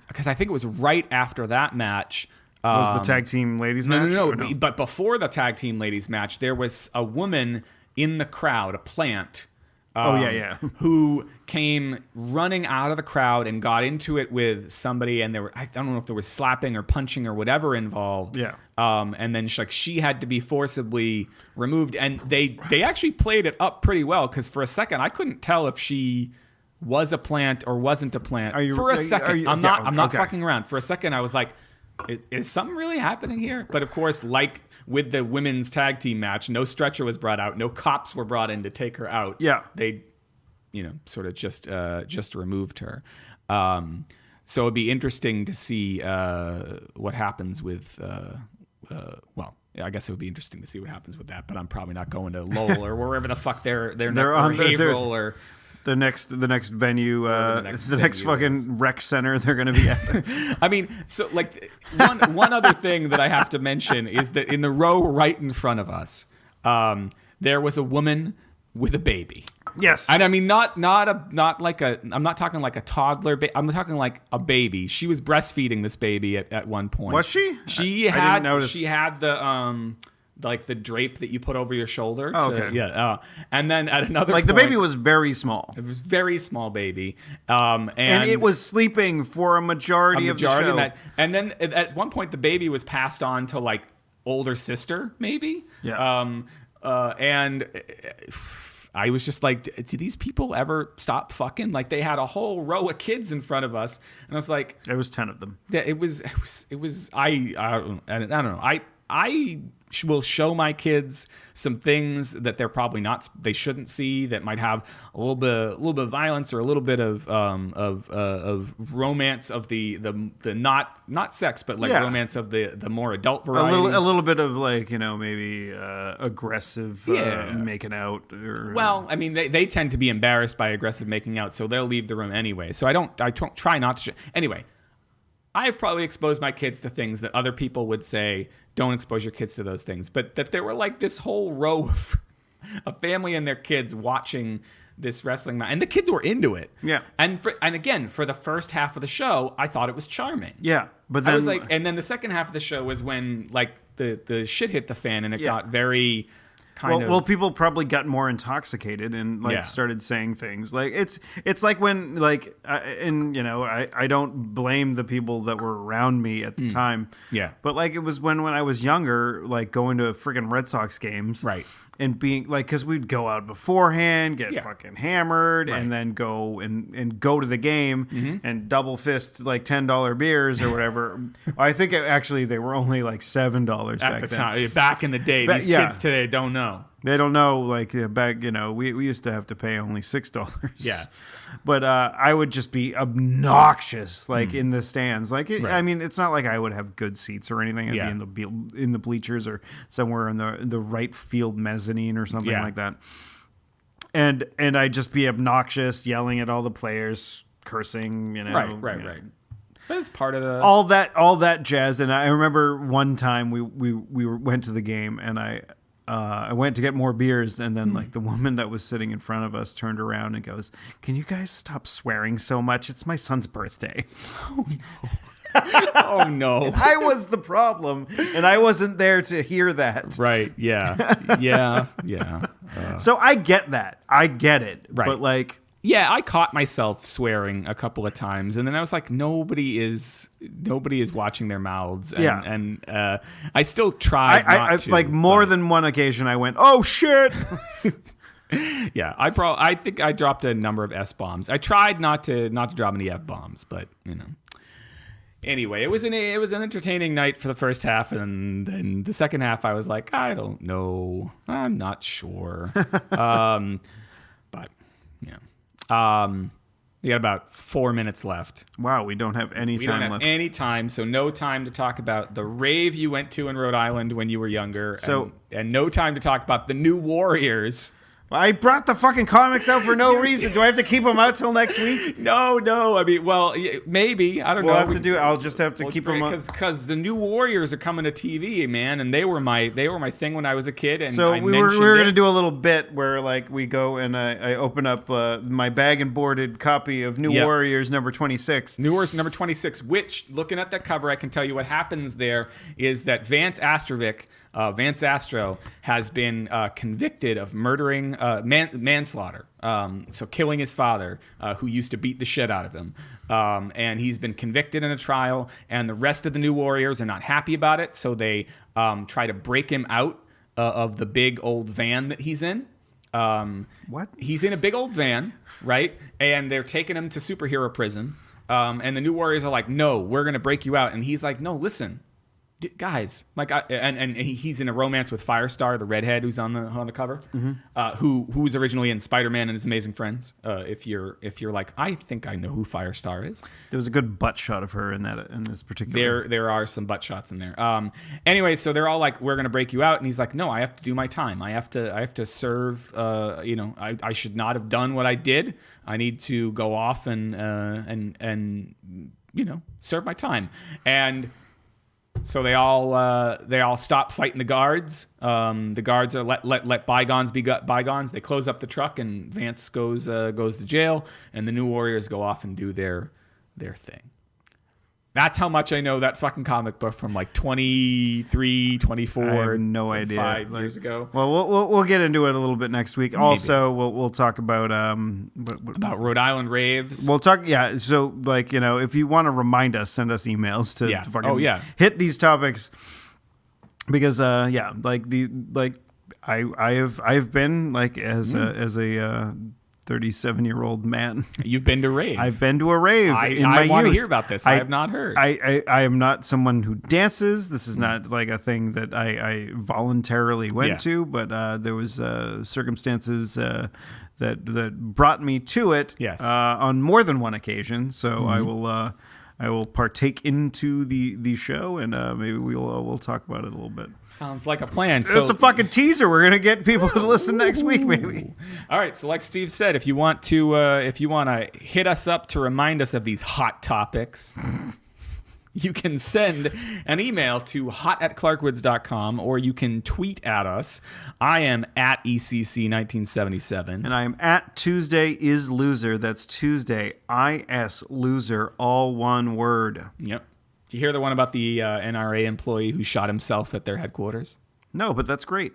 because I think it was right after that match. Was the tag team ladies match? No. But before the tag team ladies match, there was a woman in the crowd, a plant. Who came running out of the crowd and got into it with somebody, and I don't know if there was slapping or punching or whatever involved. Yeah. And then she had to be forcibly removed, and they actually played it up pretty well, because for a second I couldn't tell if she was a plant or wasn't a plant. I'm not fucking around. For a second I was like, is something really happening here? But of course, with the women's tag team match, no stretcher was brought out, no cops were brought in to take her out. Yeah, they, sort of just removed her. So it'd be interesting to see what happens with. I guess it would be interesting to see what happens with that. But I'm probably not going to Lowell or wherever the fuck they're on Haverhill or. The next venue, the next fucking rec center they're going to be at. I mean, so one other thing that I have to mention is that in the row right in front of us, there was a woman with a baby. Yes, and I mean I'm not talking like a toddler. I'm talking like a baby. She was breastfeeding this baby at one point. Was she? She had the the drape that you put over your shoulder. Okay. Yeah. And then at another point, the baby was very small. It was very small baby. And it was sleeping for a majority of the show. And then at one point, the baby was passed on to older sister, maybe. Yeah. And I was just like, do these people ever stop fucking? They had a whole row of kids in front of us. And I was like. There was 10 of them. It was I don't know. I will show my kids some things that they shouldn't see, that might have a little bit of violence or a little bit of romance of the not sex, but romance of the more adult variety. A little bit of maybe aggressive making out. Well, I mean they tend to be embarrassed by aggressive making out, so they'll leave the room anyway. So I try not to. Anyway. I've probably exposed my kids to things that other people would say, don't expose your kids to those things. But that there were this whole row a family and their kids watching this wrestling match, and the kids were into it. Yeah. And again, for the first half of the show, I thought it was charming. Yeah, but then I was like, and then the second half of the show was when like the shit hit the fan, and it got very well, people probably got more intoxicated and started saying things like it's like when like and I don't blame the people that were around me at the time. Yeah. But like it was when I was younger, like going to friggin' Red Sox games. Right. And being like, because we'd go out beforehand, get fucking hammered, and then go and go to the game and double fist like $10 beers or whatever. I think actually they were only like $7 at the time. Back in the day, these kids today don't know. They don't know. Like back, we used to have to pay only $6. Yeah. But I would just be obnoxious, like in the stands. Like, I mean, it's not like I would have good seats or anything. I'd be in the bleachers or somewhere in the right field mezzanine or something like that. And I'd just be obnoxious, yelling at all the players, cursing. Right. But it's part of the all that jazz. And I remember one time we went to the game, and I went to get more beers, and then like the woman that was sitting in front of us turned around and goes, "Can you guys stop swearing so much? It's my son's birthday." Oh no. I was the problem, and I wasn't there to hear that. Right. Yeah. So I get that. I get it. Right. But like, yeah, I caught myself swearing a couple of times, and then I was like, nobody is watching their mouths. And, and I still tried not to. Like more than one occasion, I went, "Oh shit!" Yeah, I think I dropped a number of S-bombs. I tried not to drop any F-bombs, but Anyway, it was an entertaining night for the first half, and then the second half, I was like, I don't know, I'm not sure, but yeah. We got about 4 minutes left. Wow, we don't have any time left. We don't have any time, so no time to talk about the rave you went to in Rhode Island when you were younger, and no time to talk about the New Warriors. I brought the fucking comics out for no reason. Do I have to keep them out till next week? No. I mean, well, maybe. I don't know. I'll just have to keep them up. Because the New Warriors are coming to TV, man, and they were my thing when I was a kid. And so we were going to do a little bit where like we go and I open up my bag and boarded copy of New Warriors number 26. New Warriors number 26, which, looking at that cover, I can tell you what happens there is that Vance Astro has been convicted of murdering manslaughter, so killing his father, who used to beat the shit out of him. And he's been convicted in a trial, and the rest of the New Warriors are not happy about it, so they try to break him out of the big old van that he's in. What? He's in a big old van, right? And they're taking him to superhero prison. And the New Warriors are like, "No, we're going to break you out." And he's like, "No, listen. Guys, like, and he's in a romance with Firestar, the redhead who's on the cover, who was originally in Spider-Man and His Amazing Friends. If you're like, I think I know who Firestar is. There was a good butt shot of her in this particular. There are some butt shots in there. Anyway, so they're all like, "We're gonna break you out," and he's like, "No, I have to do my time. I have to serve. I should not have done what I did. I need to go off and serve my time." And so they all stop fighting the guards. The guards are let bygones be bygones. They close up the truck, and Vance goes to jail, and the New Warriors go off and do their thing. That's how much I know that fucking comic book from like 23, 24. I have no idea. 5 years ago. Well, we'll get into it a little bit next week. Maybe. Also, we'll talk about Rhode Island raves. We'll talk. Yeah. So like if you want to remind us, send us emails to fucking hit these topics because I have been like as a 37-year-old man. You've been to rave. I've been to a rave. I want to hear about this. I have not heard. I am not someone who dances. This is not like a thing that I voluntarily went to, but there was circumstances that brought me to it. Yes. On more than one occasion. So I will partake into the show, and maybe we'll talk about it a little bit. Sounds like a plan. So it's a fucking teaser. We're gonna get people to listen next week, maybe. All right. So like Steve said, if you want to hit us up to remind us of these hot topics, you can send an email to hot@clarkwoods.com, or you can tweet at us. I am at ECC1977. And I am at Tuesday is Loser. That's Tuesday, IS Loser, all one word. Yep. Do you hear the one about the NRA employee who shot himself at their headquarters? No, but that's great.